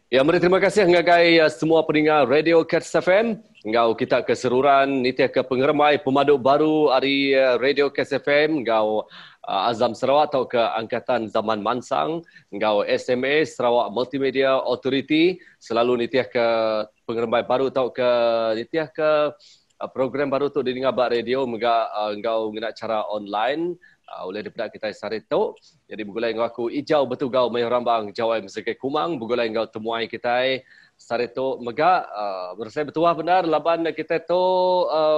Ya, mari terima kasih ngagai semua pendengar Radio Kats FM. Ngau kita keseruran nitia ke pengermai pemaduk baru hari Radio Kats FM. Ngau Azam Sarawak atau ke Angkatan Zaman Mansang. Ngau SMA Sarawak Multimedia Authority. Selalu nitia ke pengermai baru atau ke nitia ke program baru tu didengar bak radio. Ngau ngena cara online. Oleh daripada kita sarito, jadi begulai ngau aku ijau betul gau mai rambang jawai mesekai kumang, begulai ngau temuai kita sarito mega bersai betul benar laban kita tu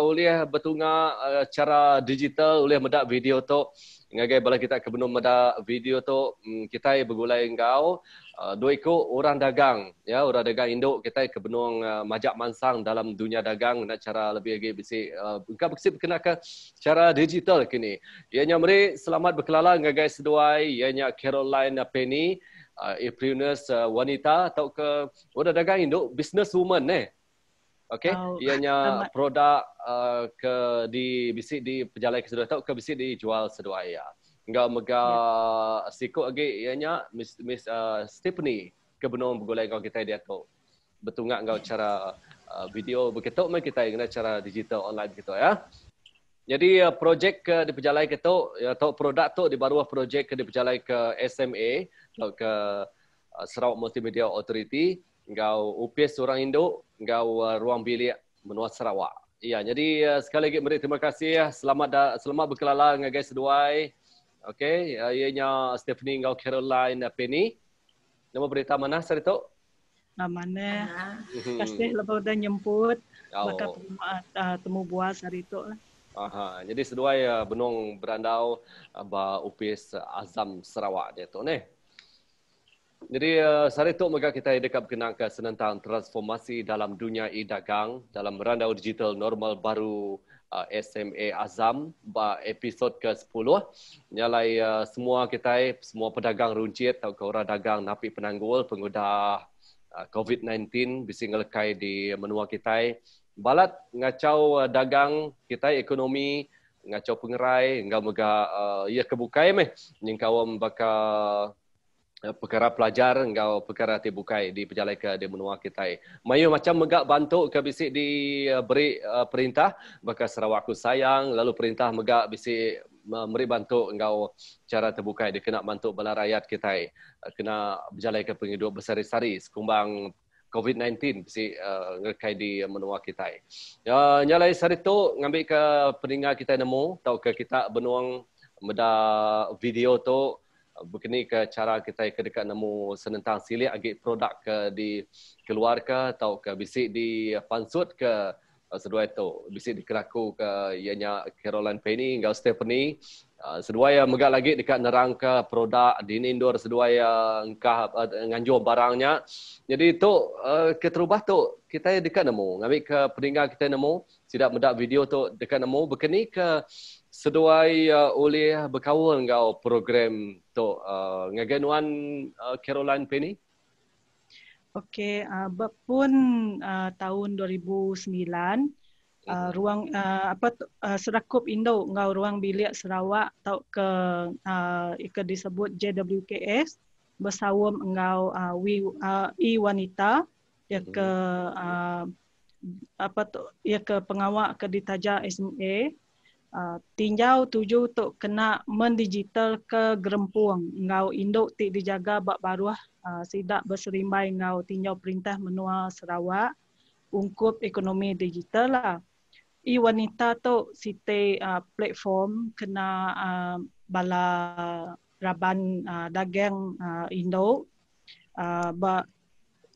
oleh betunga cara digital oleh medak video tu ngagai bala kita ke benum medak video tu kita begulai ngau dua ikut orang dagang ya, orang dagang induk kita ke benung majak mansang dalam dunia dagang nak cara lebih lagi bisi engkau bisi berkenaan ke cara digital kini. Ianya meri selamat berkelala ngagai seduai ianya Caroline Penny, entrepreneurs wanita atau ke orang dagang induk business woman okey, ianya produk ke di bisi di pejalan ke seduai atau ke bisi dijual seduai ya. Enggak mega sikut lagi ianya Miss Stephanie kebenung bergulai kau kita dia tu. Betul ngak kau cara video begitu mai kita ingin cara digital online gitu ya. Jadi projek ke di pejalan kita atau produk tu di bawah projek ke di pejalan ke SMA atau ke Sarawak Multimedia Authority, engkau UPS orang Indo, engkau ruang bilik menua Sarawak. Ya, jadi sekali lagi meri terima kasih. Selamat berkelala ngagai seduai. Okey, ianya Stephanie ngau Caroline Penny. Nama berita mana sarito? Mana? Kasih lepas dah nyemput. Bakal temu buah sarito lah. Aha, jadi seduai benung berandau ba UPS Azam Sarawak dia tu ni. Jadi sarito mega kita dekat berkenaan ke senentang transformasi dalam dunia e-dagang dalam merandau digital normal baru SMA Azam episod ke-10 nyalai semua kita semua pedagang runcit atau ke orang dagang napi penanggul pengudah COVID-19 bisi ngelekai di menua kita balat ngacau dagang kita ekonomi ngacau pengerai enggak mega ia kebukai meh nyingkawam baka perkara pelajar engkau perkara tibukai di pejalan ke di menua kita. Mayu macam megak bantu ke bisik diberi perintah baka Sarawakku sayang lalu perintah megak bisik memberi bantu engkau cara terbukai dia kena bantu bala rakyat kita. Kena berjalan ke penghidup bersari-sari sekumbang COVID-19 bisik ngekai di menua kita. Ya nyalai sarito ngambil ke peninggal kita nemu tau ke kita benuang meda video tu begini ke cara kita ke dekat nemu senentang silik agak produk ke di keluar ke atau ke bisik di pansut ke sedua itu bisik dikeraku ke ianya Caroline Penny engkau Stephanie sedua yang megak lagi dekat nerang ke produk di indoor sedua yang engkau nganjur barangnya jadi itu keterubah tu kita dekat nemu ngambil ke peninggal kita nemu tidak medak video tu dekat nemu begini ke seduai oleh berkawal engkau program tu ngaganuan Caroline Penny. Okey, pun tahun 2009 ruang Serakup Indo engkau ruang bilik Sarawak atau ke disebut JWKS bersawam engkau wanita ya ke ya ke pengawal ke ditaja SMA tinjau tuju tu kena mendigital ke gerempuang ngau induk ti dijaga bak baruah sidak berserimbai ngau tinjau perintah menua Sarawak ungkup ekonomi digital lah. I wanita tu site platform kena bala raban dagang induk bak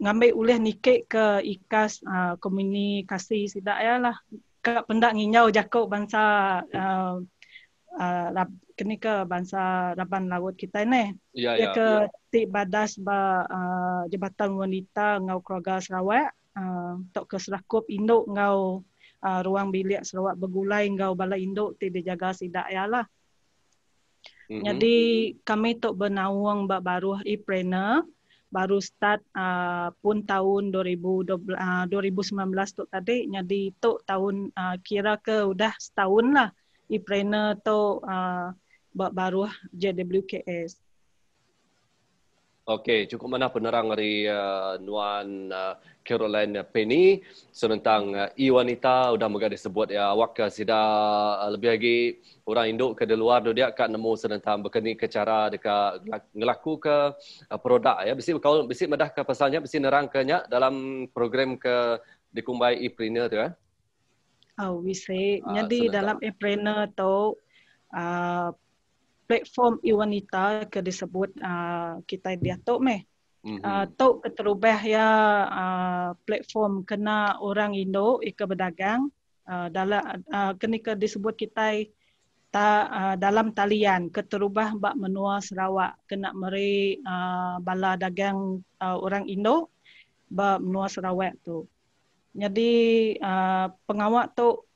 ngambil uleh nikik ke ikas komunikasi sidak ya lah kak pendak nginyau jakuk bangsa kini ke bangsa raban laut kita ni ke ti badas Jabatan Wanita ngau keluarga Sarawak tok ke Serakup induk ngau ruang bilik Sarawak bergulai ngau bala induk ti dijaga sidak ya lah. Jadi kami tok benawang baru e-planner baru start pun tahun 2019 tu tadi jadi tu tahun kira ke udah setahun lah e-trainer tu baru JWKS. Okey, cukup mana penerang dari Nuan Caroline Penny tentang e-wanita udah megah disebut ya awak sida lebih lagi orang Indo ke di luar dia akan nemu tentang berkeni ke cara dekat ngelaku ke produk ya bisi kalau bisi medah ke pasalnya bisi nerang ke nya dalam program ke dikumbai e-trainer tu ya. Oh, bisa. Jadi Sebentar. dalam e-trainer tu platform e-wanita ke disebut kita dia tu meh. Tu keterubah ya platform kena orang Indo ika berdagang dalam kena ke disebut kita dalam talian keterubah bak menua Sarawak kena meri bala dagang orang Indo bak menua Sarawak tu. Jadi pengawak tu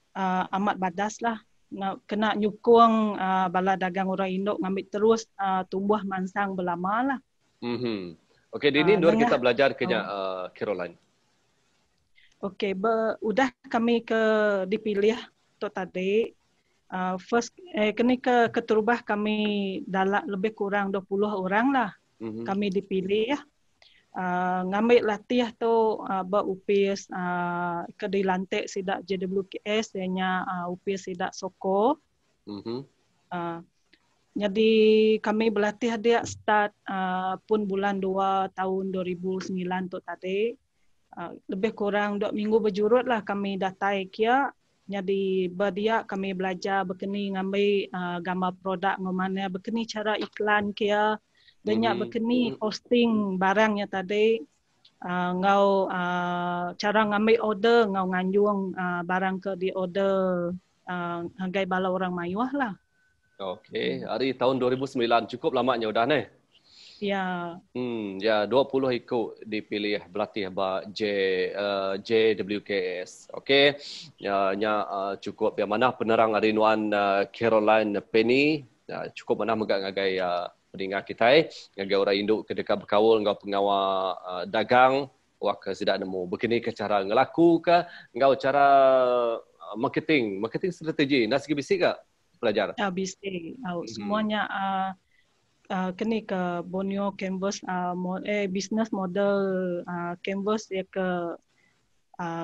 amat badas lah. Kena nyukung bala dagang orang Indo ngambil terus tumbuh mansang berlama lah. Okey, di ni dua kita Nengah. belajar kenya Caroline. Okey, udah kami ke dipilih tu tadi. First kini keterubah kami dalam lebih kurang 20 orang lah. Kami dipilih ya. Ngambil latih tu berupis ke dilantik sidak JWKS ianya upis sidak Soko. Jadi kami berlatih dia start pun bulan 2 tahun 2009 tu tadi. Lebih kurang 2 minggu berjurut lah kami datai kia. Jadi berdia kami belajar berkeni ngambil gambar produk ngomane berkeni cara iklan kia. Banyak berkeni posting barangnya tadi. Ngau cara ngambil order ngau nganjung barang ke di order hargai bala orang mayuah lah. Okey, hari tahun 2009 cukup lamanya udah nih. Ya. Ya 20 ikut dipilih berlatih ba JWKS. Okey. Ya cukup yang mana penerang hari Nuan Caroline Penny cukup mana megak ngagai pendengar kita ngagai orang Induk kedekat berkawul ngau pengawal dagang wak sedak nemu begini ke cara ngelaku ke ngau cara marketing strategi nak segi bisik ke pelajar Bisik. Semuanya kini ke Borneo Canvas business model Canvas ya ke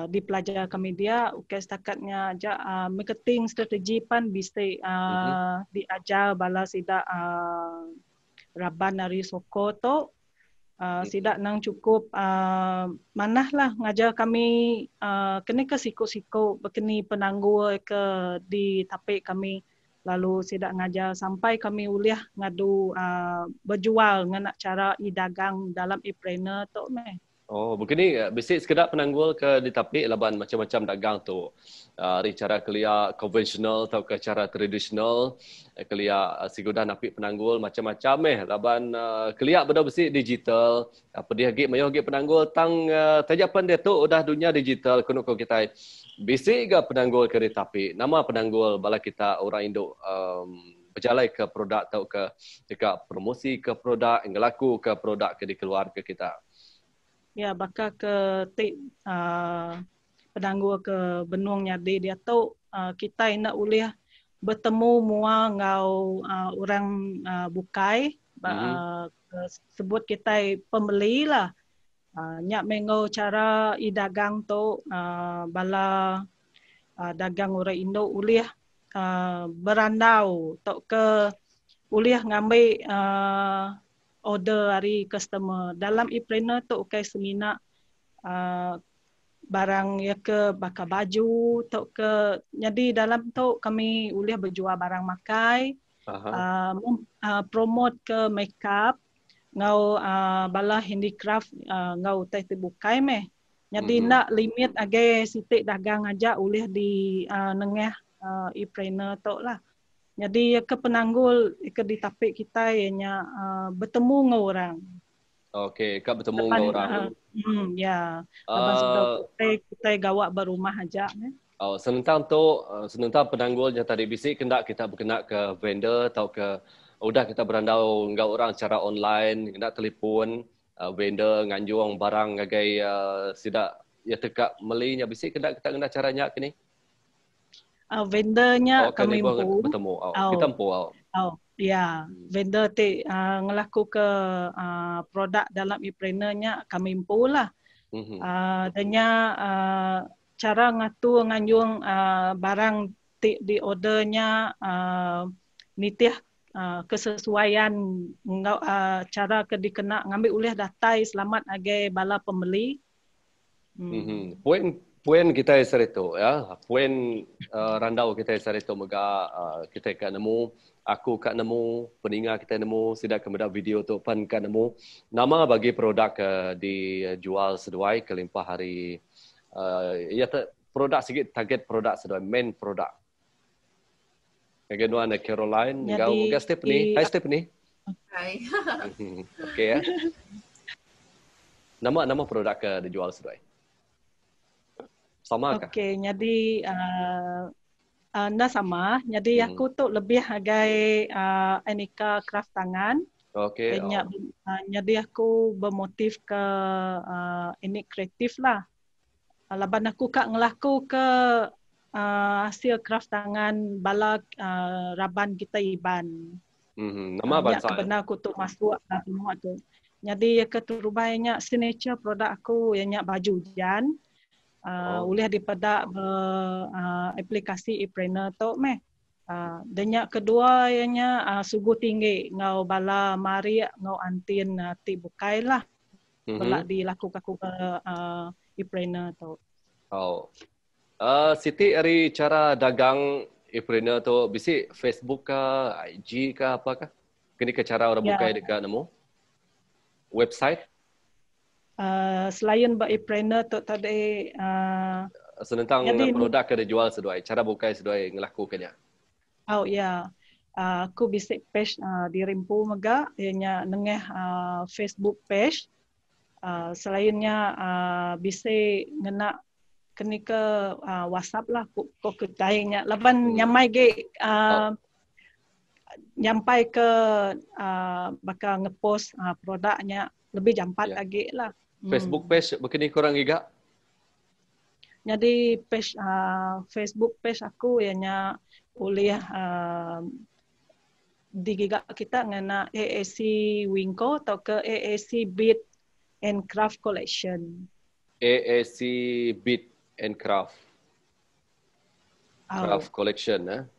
dipelajar kami dia stakatnya aja marketing strategi pan bisa diajar bala sidak raban dari Soko tu sidak nang cukup manah lah ngajar kami kini ke siku-siku berkeni penangguh ke di tapik kami lalu sidak ngajar sampai kami uliah ngadu berjual dengan cara dagang dalam e-trainer tu meh. Oh, begini bisik sekedar penanggul ke ditapik laban macam-macam dagang tu. Dari cara kelia konvensional atau ke cara tradisional, kelia sigudan apik penanggul macam-macam laban kelia benda bisik digital, apa dia gig mayo gig penanggul tang tajapan dia tu udah dunia digital kuno kita. Bisik ke penanggul ke ditapik. Nama penanggul bala kita orang Indo berjalan ke produk atau ke dekat promosi ke produk, ngelaku ke produk ke dikeluar ke kita. Ya, bakal ke penangguh ke benung nyadi dia tu kita nak uliah bertemu mua ngau orang bukai sebut kita pembeli lah nyak mengau cara dagang tu bala dagang orang Indo uliah berandau tu ke uliah ngambil order dari customer. Dalam e-trainer tu seminar barang ya ke bakar baju tu ke jadi dalam tu kami uliah berjual barang makai promote ke makeup ngau bala handicraft ngau teh bukai meh. Jadi nak limit agai sitik dagang aja uliah di nengah e-trainer tu lah. Jadi ke penanggul ke ditapik kita ianya bertemu dengan orang. Okey, kak bertemu dengan orang. Ya. Lepas kita gawak berumah aja. Senentang penanggul yang tadi bisik kendak kita berkenak ke vendor atau ke udah kita berandau dengan orang secara online, kendak telefon vendor nganjung barang ngagai sidak ya tekak melinya bisik kendak kita kena caranya kini. Vendornya Kami kami impu. bertemu. Kita Oh, empu. ya, vendor ti ngelaku ke produk dalam e-plannernya kami impu lah. Danya cara ngatur nganyung barang di ordernya nitih kesesuaian cara ke dikena ngambil ulih datai selamat agai bala pembeli. Puan kita sarito ya. Puan randau kita sarito mega kita ka nemu, aku ka nemu, peninga kita nemu, sidak kemudian video tu pan ka nemu. Nama bagi produk dijual sesuai kelimpah hari ya produk sikit target produk sesuai main produk. Kedua ada Caroline, engkau Stephanie. Hai Stephanie. Hai. Okey ya. Nama produk ke dijual sesuai. Sama kah? Okey, jadi anda sama. Jadi aku tu lebih agai aneka craft tangan. Okey. Jadi aku bermotif ke ini kreatif lah. Laban aku kak ngelaku ke hasil craft tangan bala raban kita iban. Nama bangsa. Kebenar aku tu masuk semua tu. Jadi keterubahnya signature produk aku yang baju jan. Boleh daripada aplikasi e-planner tu meh. Dan kedua ianya sugu tinggi ngau bala mari ngau antin ti bukai lah. Belak dilakukan aku ke e-planner tu. Siti hari cara dagang e-planner tu bisi Facebook ke, IG ke apakah? Kini ke cara orang bukai dekat nemu? Website? Selain e-planner tu tadi senentang produk ke dijual sesuai, cara bukai sesuai ngelakukannya. Aku bisik page di Rimpu Mega, ianya nengeh Facebook page. Selainnya bisik ngena kini ke WhatsApp lah ko kedainya. Laban nyamai ge nyampai ke bakal ngepost produknya lebih jampat lagi lah. Facebook page begini kurang giga? Jadi page Facebook page aku ianya oleh di giga kita ngena AAC Winco atau ke AAC Beat and Craft Collection. AAC Beat and Craft Collection.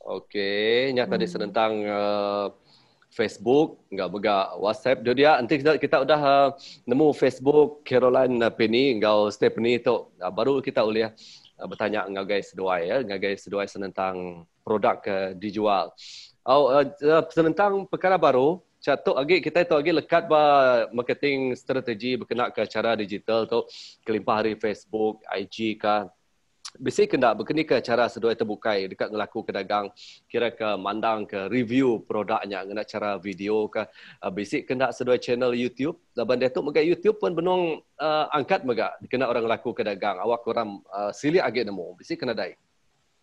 Okey, nyata tadi senentang Facebook, enggak bega WhatsApp. Dia nanti kita udah nemu Facebook Caroline Penny, engkau Stephanie tu. Baru kita boleh bertanya engkau guys seduai ya, engkau guys seduai senentang produk dijual. Senentang perkara baru, catuk lagi kita itu lagi lekat ba marketing strategi berkenaan ke cara digital tu, kelimpah hari Facebook, IG ka. Bisi kena berkini ke cara seduai terbukai dekat ngelaku ke dagang, kira ke mandang ke review produknya, kena cara video ke, bisi kena seduai channel YouTube. Laban dia tu mega YouTube pun benung angkat mega kena orang laku ke dagang. Awak orang silih agak nemu, bisi kena dai.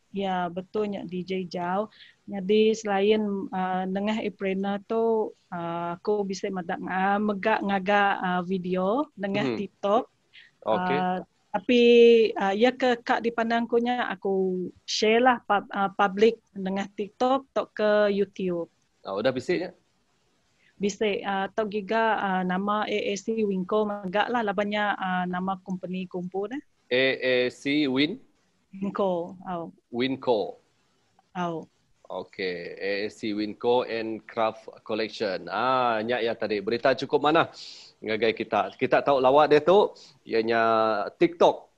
Ya, betulnya DJ Jau. Jadi selain nengah e-planner tu aku bisa megak ngaga video nengah TikTok. Okey. Tapi ya ke kak dipandangkunya aku share lah public dengan TikTok atau ke YouTube. Udah bisiknya? Bisik. Atau juga nama AAC Winco megak lah labannya nama company kumpu dah. AAC Winco. Winco. Okey, AAC Winco and Craft Collection. Nyak ya tadi berita cukup mana? Ngagai kita tahu lawak dia tu ianya TikTok.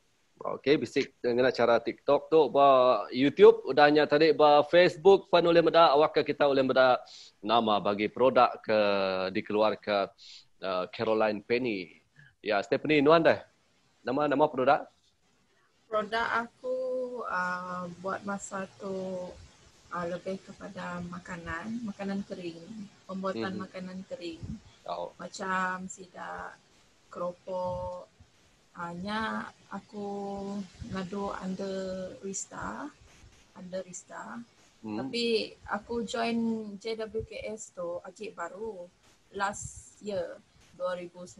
Okey, bisik dengan cara TikTok tu ba YouTube udahnya tadi ba Facebook pun oleh meda awak kita oleh meda nama bagi produk ke dikeluar ke Caroline Penny. Ya, Stephanie nuan dah. Nama produk? Produk aku buat masa tu lebih kepada makanan kering, pembuatan makanan kering. Macam sidak, keropok. Hanya aku ngadu under Rista. Tapi aku join JWKS tu agak baru last year 2019.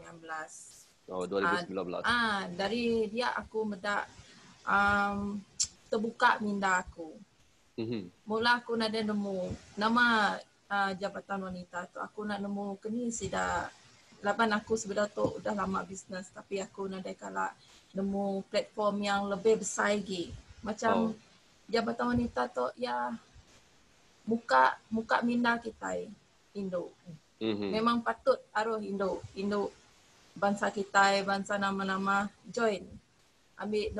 2019. Dari dia aku medak terbuka minda aku. Mula aku nak nemu nama Jabatan Wanita tu, aku nak nemu kini sudah lapan aku sebenarnya tu udah lama bisnes, tapi aku nak kalau nemu platform yang lebih besar lagi. Macam Jabatan Wanita tu ya muka minda kita Indo. Memang patut aruh Indo bangsa kita, bangsa nama-nama join. Ambil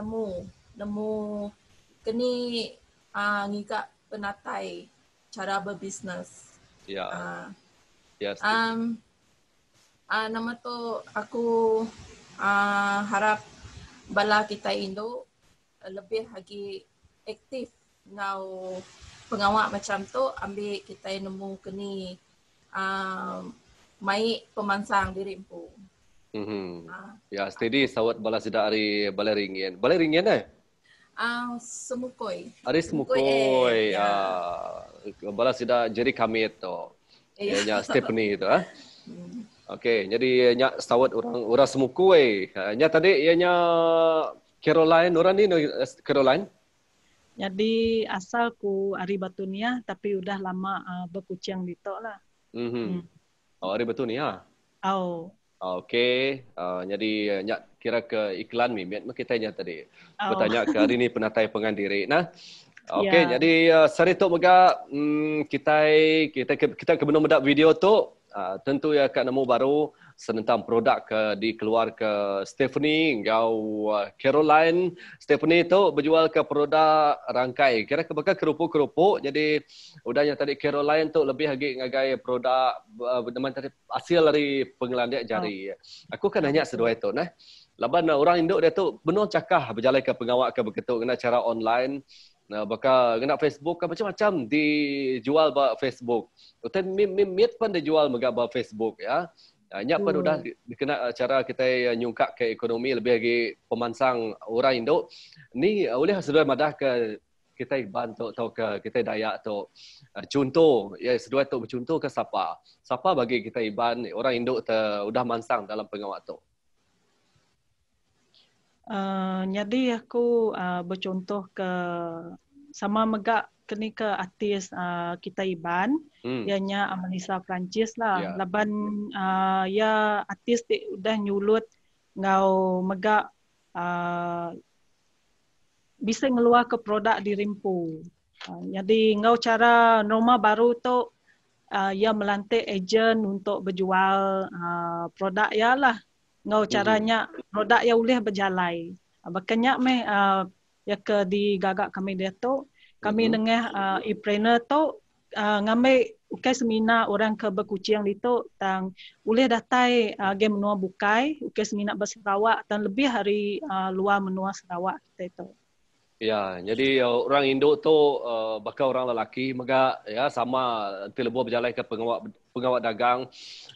nemu kini ngikak penatai cara berbisnes. Ya. Nama tu aku harap bala kita Indo lebih lagi aktif ngau pengawak macam tu, ambil kita nemu kini mai pemansang diri empu. Ya, steady sawat bala sida ari balaringin. Balaringin Semukoi. Ari semukoi. Bala sida jeri kamit tu. Nya Stephanie tu Okey, jadi nya sawat orang semukoi. Nya tadi ianya Caroline, orang ni Caroline. Jadi asalku Ari Batunia tapi udah lama berkucing di tok lah. Ari Batunia. Okey, jadi nyak kira ke iklan mimet kita nya tadi. Bertanya ke hari ni penatai pengandiri. Nah. Okey, jadi saritok mega kita ke benar medak video tu tentu ya kat nemu baru senentang produk dikeluar ke Stephanie ngau Caroline. Stephanie tu berjual ke produk rangkai kira ke bakal kerupuk-kerupuk. Jadi udahnya tadi Caroline tu lebih lagi ngagai produk nama tadi hasil dari pengelandiak jari. Aku kan nanya sedua itu nah. Laban orang Indo dia tu benar cakah berjalan ke pengawak ke begitu kena cara online. Nah, bakal kena Facebook kan macam-macam dijual ba Facebook. Utan mimit pun dijual mega ba Facebook ya. Nyak pun udah dikena cara kita nyungkak ke ekonomi lebih lagi pemansang orang Indo. Ni boleh sudah madah ke kita bantu atau ke kita Dayak tu. Contoh ya sedua tu bercontoh ke siapa? Siapa bagi kita Iban orang Indo udah mansang dalam pengawak tu. Jadi aku bercontoh ke sama megak kini ke artis kita Iban, ianya Amelisa Francis lah. Laban ya artis udah nyulut ngau megak bisa ngeluar ke produk di Rimpu. Jadi ngau cara norma baru tu ia melantik ejen untuk berjual produk ya lah. Ngau caranya produk yang boleh berjalan. Bakanya ya ke di gagak kami dia tu kami dengan e-trainer tu ngambil ukai seminar orang ke berkucing itu tang boleh datai game menua bukai ukai seminar berserawak dan lebih hari luar menua Sarawak kita itu. Ya, jadi orang Indo tu bakal orang lelaki mega ya sama telebur berjalan ke pengawak dagang.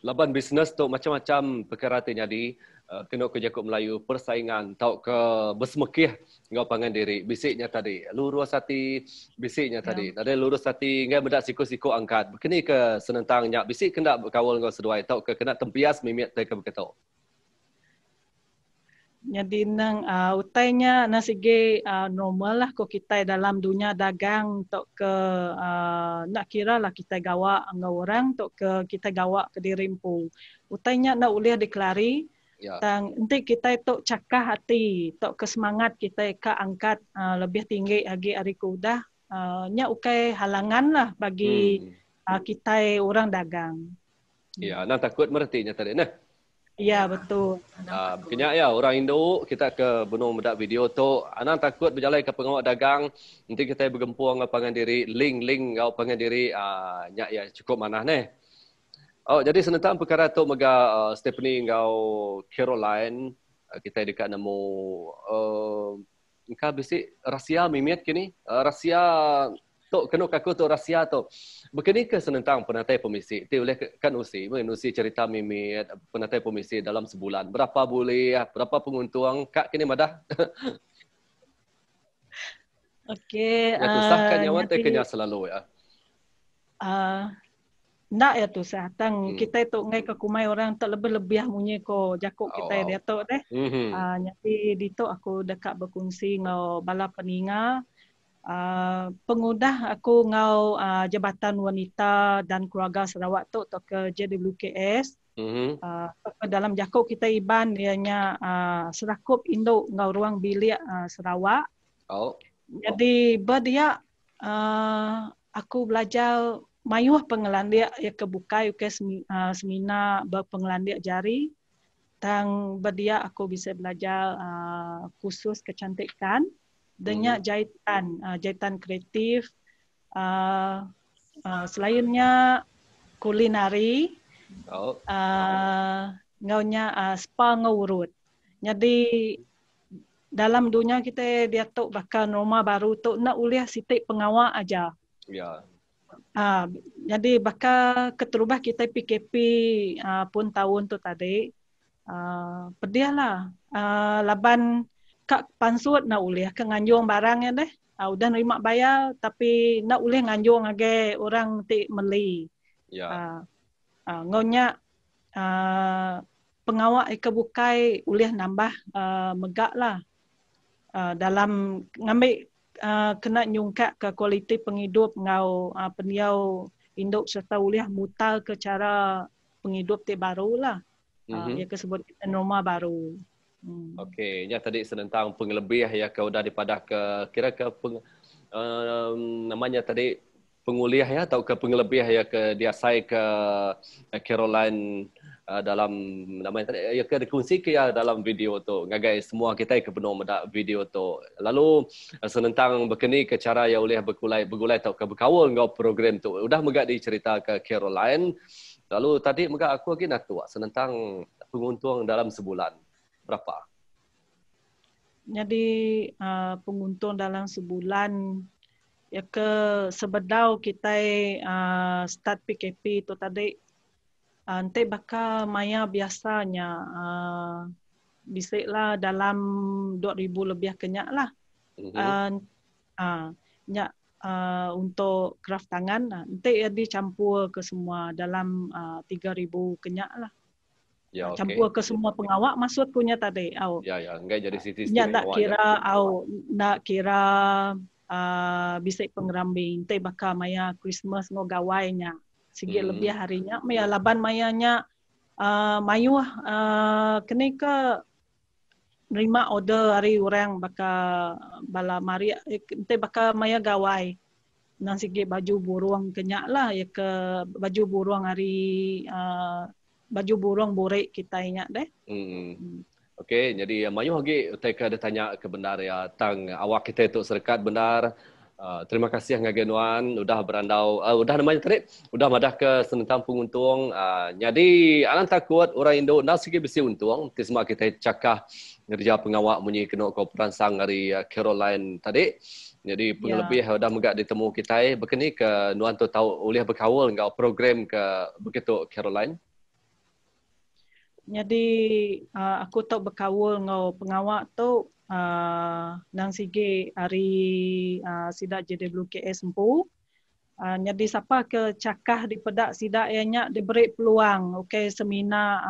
Laban bisnes tu macam-macam perkara terjadi. Kena ke Jakub Melayu persaingan tau ke bersemekih ngau pangan diri bisiknya tadi lurus hati bisiknya tadi ada lurus hati ngai bedak siku-siku angkat begini ke senentang nyak bisik kena berkawal ngau seduai tau ke kena tempias mimit ke begitu. Jadi nang utainya na sige normal lah ko kita dalam dunia dagang tok ke nak kira lah kita gawa ngau orang tok ke kita gawa ke Rimpu. Utainya nak boleh dikelari tang nanti kita itu cakah hati tok kesemangat kita ke angkat lebih tinggi lagi hari kuda nya ukai halangan lah bagi kita orang dagang. Ya, nak takut meretinya tadi nah. Ya, betul. Kena ya orang Indo kita ke benung medak video tu anak takut berjalan ke pengawak dagang nanti kita bergempur ngau pangan diri link ngau pangan diri nya ya cukup manah neh. Oh, jadi senentang perkara tu mega Stephanie ngau Caroline kita dekat nemu engkau bisik rahsia mimit kini rahsia tu kena kaku tu rahsia tu begini ke senentang penatai pemisi ti boleh kan usi cerita mimit penatai pemisi dalam sebulan berapa boleh berapa penguntung kak kini madah. Okey, ya tu sahkan nyawa teh kena selalu ya. Nak ya tu satang kita itu ngai ke kumai orang tak lebih-lebih munyi ko jakuk kita dia tu deh. Jadi di tu aku dekat berkongsi ngau bala peninga pengudah aku ngau Jabatan Wanita dan Keluarga Sarawak tu ke JWKS. Dalam jakuk kita iban ianya serakup induk ngau ruang bilik Sarawak. Jadi berdia aku belajar mayuh pengelandiak ya kebukai ke semina berpengelandiak jari. Dan berdia aku bisa belajar khusus kecantikan. Dengan jahitan kreatif, selainnya kulinari, ngaunya spa ngurut. Jadi dalam dunia kita dia tu bakal norma baru tu nak uliah sitik pengawal aja. Ya. Jadi bakal keterubah kita PKP pun tahun tu tadi. Pediahlah laban kak pansut nak uliah ke nganjung barangnya deh. Udah nerima bayar tapi nak uliah nganjung age orang ti meli. Ya. Ngonya pengawal kebukai uliah nambah megak lah. Dalam ngambil kena nyungkat ke kualiti penghidup ngau peniau induk serta uliah mutal ke cara penghidup ti baru lah. Ia kesebut norma baru. Okey, nya tadi senentang pengelebih ya kau dah dipadah ke kira ke namanya tadi penguliah ya atau ke pengelebih ya ke diasai ke Caroline dalam namanya tadi ya ke dikongsi ke ya dalam video tu ngagai semua kita ke penuh medak video tu. Lalu senentang berkeni ke cara ya oleh bergulai atau ke berkawal ngau program tu. Udah megak dicerita ke Caroline. Lalu tadi megak aku lagi nak tu senentang penguntung dalam sebulan. Berapa? Jadi penguntung dalam sebulan ya ke sebedau kita start PKP tu tadi nanti bakal maya biasanya bisiklah dalam 2,000 lebih kenyak lah. Untuk kraft tangan nanti ya dicampur ke semua dalam 3,000 kenyak lah. Ya, campur ke semua pengawak maksud punya tadi. Ya, enggak jadi sistem nak kira bisik pengerambing teh bakal maya Christmas ngo gawainya. Sigi lebih harinya maya laban mayanya mayu kena ke nerima order hari orang bakal bala mari teh bakal maya gawai. Nang sigi baju burung kenyak lah ya ke baju burung hari baju burung borek kita ingat deh. Okey, jadi Mayu lagi teka ada tanya ke benar ya tang awak kita itu serkat benar. Terima kasih ngagenuan udah berandau udah namanya tadi udah madah ke senentang penguntung. Jadi alang takut orang Indo nak segi besi untung tisma kita cakah ngerja pengawak munyi kena ko peransang dari Caroline tadi. Jadi pengelebih udah megak ditemu kita berkeni ke nuan tu tahu oleh berkawal ngau program ke begitu Caroline. Jadi aku tak berkawal ngau pengawak tu nang sige hari sidak JWKS empu. Jadi siapa ke cakah di pedak sidak ianya diberi peluang okey semina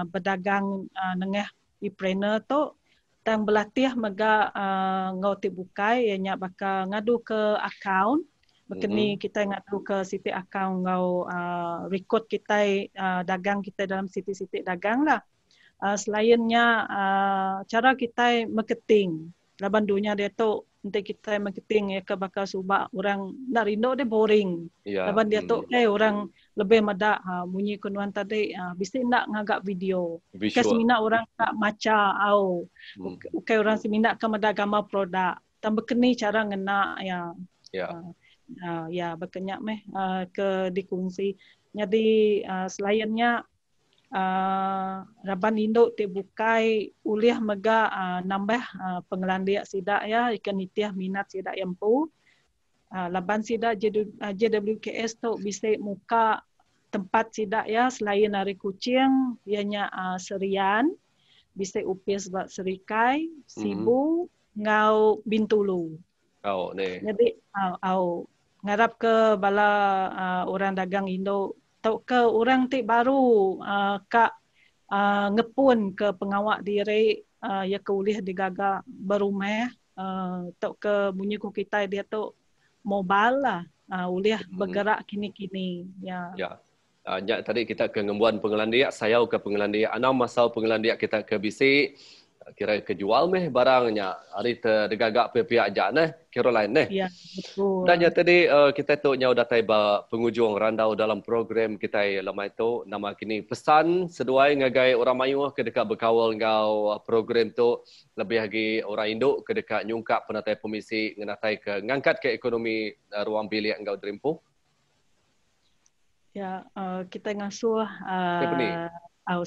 berdagang nengah e-trainer tu tang berlatih mega ngau tibukai ianya bakal ngadu ke akaun. Bekeni kita ngadu ke siti akaun ngau record kita dagang kita dalam siti-siti dagang lah. Selainnya cara kita marketing. Laban dunia dia tu nanti kita marketing ya ke bakal subak orang nak rindu dia boring. Laban dia tu orang lebih medak bunyi kenuan tadi bisa nak ngagak video. Kes minat orang tak maca au. Orang seminat ke medak gambar produk. Tambah keni cara ngena ya. Ya berkenyak ke dikongsi. Jadi selainnya Raban induk dibukai uliah mega nambah pengelandiak sidak ya ikan nitiah minat sidak yang pu. Laban sidak JWKS tu bisa muka tempat sidak ya selain dari kucing ianya serian bisa upis buat serikai sibu ngau bintulu. Jadi ngarap ke bala orang dagang Indo tau ke orang ti baru kak ngepun ke pengawak diri ya ke ulih digaga berumah tok ke bunyi ku kita dia tu mobile lah. Boleh bergerak kini-kini. Ya. Ya. Nyak tadi kita ke ngembuan pengelandiak, saya ke pengelandiak. Anam masau pengelandiak kita ke bisik. Kira kejual meh barangnya. Hari terdegagak pihak jak neh, Caroline neh. Ya, betul. Dan tadi kita tu nyau datai penghujung randau dalam program kita lemai tu nama kini pesan seduai ngagai orang Melayu ke dekat berkawal ngau program tu lebih lagi orang Induk ke dekat nyungkap penatai pemisi ngenatai ke ngangkat ke ekonomi ruang bilik ngau Dreampo. Ya, kita ngasuh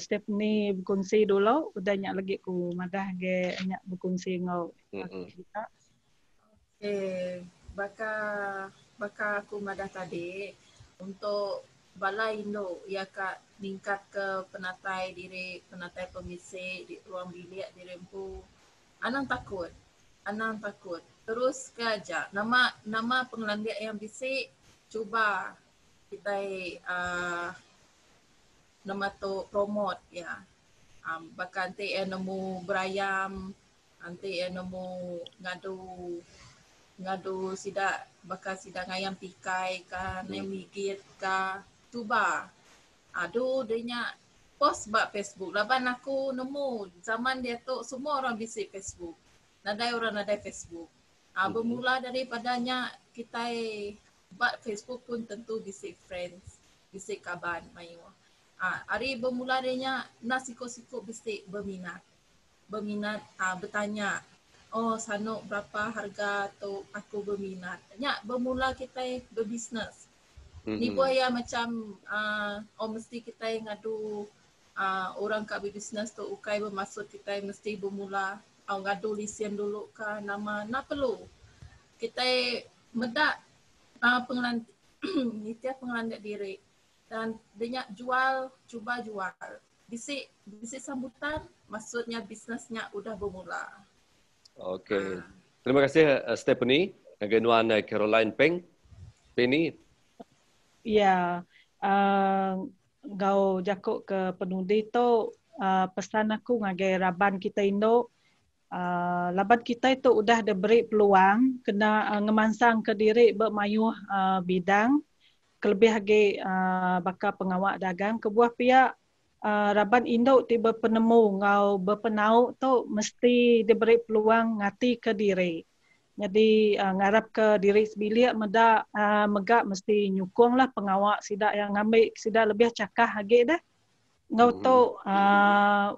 Stephanie berkongsi dulu, udah nyak lagi ku madah ge nyak berkongsi ngau kita. Baka aku madah tadi untuk balai Indo ia kak ningkat ke penatai pemisi di ruang bilik di Rempu. Anang takut. Terus ke aja nama pengelandiak yang bisik cuba kita nama tu promote ya. Bahkan nanti nemu berayam, nanti nemu ngadu sida bakal sida ngayam tikai ka nemigit ka tuba. Aduh dia post bak Facebook. Laban aku nemu zaman dia tu semua orang bisik Facebook. Nadai Facebook. Bermula daripadanya kita bak Facebook pun tentu bisik friends, bisik kaban mayu. Hari bermula dia nasiko-siko bisik berminat, bertanya, oh sanuk berapa harga tu aku berminat. Nyak bermula kita berbisnes. Ni buaya macam mesti kita ngadu orang kat berbisnes tu ukai bermaksud kita mesti bermula ngadu lisen dulu ke nama perlu. Kita medak pengelandiak diri dan dia cuba jual. Bisik sambutan maksudnya bisnesnya udah bermula. Okey. Terima kasih Stephanie, Nuan Caroline Penny. Ya, gau jakuk ke penudi tu pesan aku ngagai raban kita Indo. Laban kita itu udah ada beri peluang kena ngemansang ke diri bermayuh bidang kelebih lagi bakal pengawak dagang kebuah pihak raban Indo tiba penemu ngau berpenau tu mesti diberi peluang ngati ke diri. Jadi ngarap ke diri sebilik megak mesti nyukung lah pengawak sidak yang ngambil sidak lebih cakah lagi dah. Ngau tu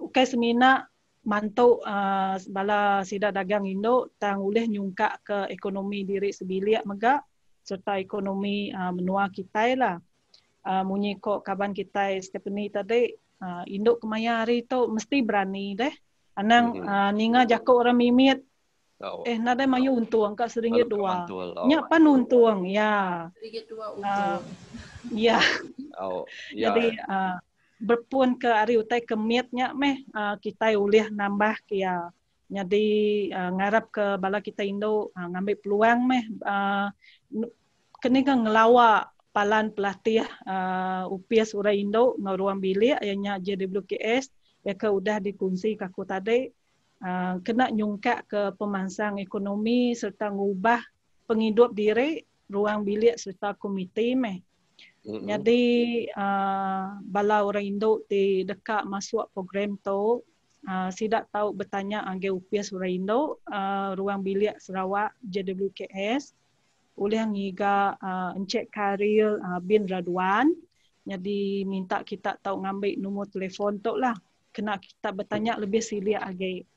ukai semina mantuk bala sidak dagang Indo tang boleh nyungkak ke ekonomi diri sebilik megak serta ekonomi menua kita lah. Munyi kok kaban kita Stephanie tadi Indo kemaya hari tu mesti berani deh. Anang ninga jakuk orang mimit. Nadai mayu untung kat RM1 2. Nyak pan untung ya. RM1 2 untung. Ya. Jadi berpun ke hari utai kemiatnya kita boleh nambah kia. Jadi ngarap ke bala kita Indo ngambil peluang kena kan ngelawak palan pelatih UPS orang Indo ngau ruang bilik ayahnya JWKS mereka udah dikongsi kaku tadi kena nyungkak ke pemansang ekonomi serta ngubah penghidup diri ruang bilik serta komite Jadi bala orang Indo di dekat masuk program tu sidak tahu bertanya angge UPS orang Indo ruang bilik Sarawak JWKS oleh ngiga encik Karil bin Radwan. Jadi minta kita tahu ngambil nombor telefon tu lah. Kena kita bertanya lebih silia lagi.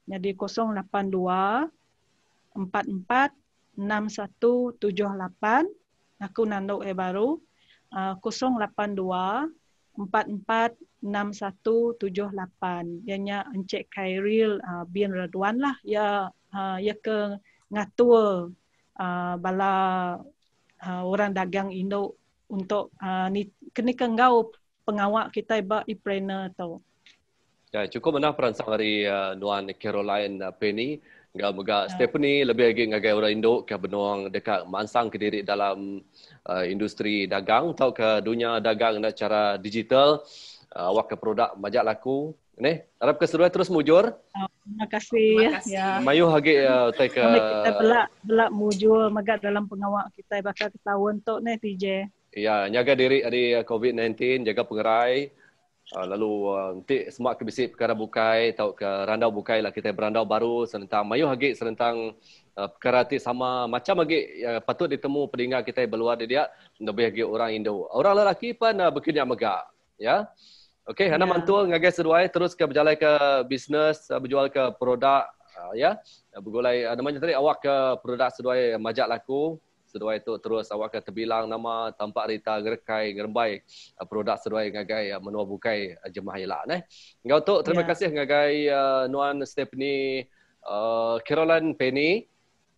Jadi 082 44 6178. Aku nanduk baru. 082 44 6178. Ianya encik Karil bin Radwan lah. Ya ke ngatur bala orang dagang Indo untuk ni kena kenggau pengawak kita e-planner tu. Ya, cukup mana peransang dari Nuan Caroline Penny, Megak Stephanie lebih lagi ngagai orang Indo ke benuang dekat mansang ke diri dalam industri dagang atau ke dunia dagang cara digital awak ke produk majak laku Nih, harap keseruan terus mujur. Terima kasih. Ya. Mayu hagi take kita belak mujur magat dalam pengawal kita bakal ketahuan tok nih TJ. Ya, jaga diri dari COVID-19, jaga pengerai. Lalu nanti semua kebisik perkara bukai atau ke randau bukai lah kita berandau baru senentang mayu hagi senentang perkara ti sama macam hagi patut ditemu pendengar kita berluar dia lebih hagi orang Indo. Orang lelaki pun berkenyak megak, ya. Okey, hana mantul ngagai seruai terus ke berjalan ke bisnes, berjual ke produk ya. Bergulai namanya tadi awak ke produk seruai majak laku. Seruai itu terus awak ke terbilang nama tampak rita gerekai ngerembai produk seruai ngagai menua bukai jemaah elak neh. Engau tu terima kasih ngagai Nuan Stephanie Caroline Penny.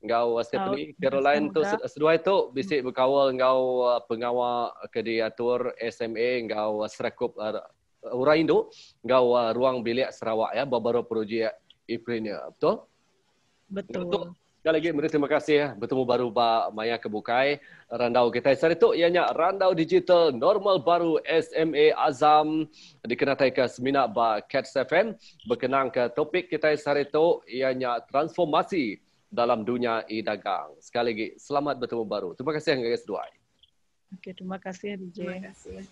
Engau Stephanie Caroline tu seruai tu bisik berkawal engau pengawal ke diatur SMA engau serakup orang Indo engau ruang bilik Sarawak ya baru projek Iprinia. Betul? Betul. Sekali lagi terima kasih bertemu baru Pak Maya Kebukai randau kita hari itu ianya randau digital normal baru SMA Azam dikenatai ke seminar ba Cats FM berkenang ke topik kita hari itu ianya transformasi dalam dunia e-dagang. Sekali lagi selamat bertemu baru. Terima kasih guys dua. Okey, terima kasih DJ. Terima kasih.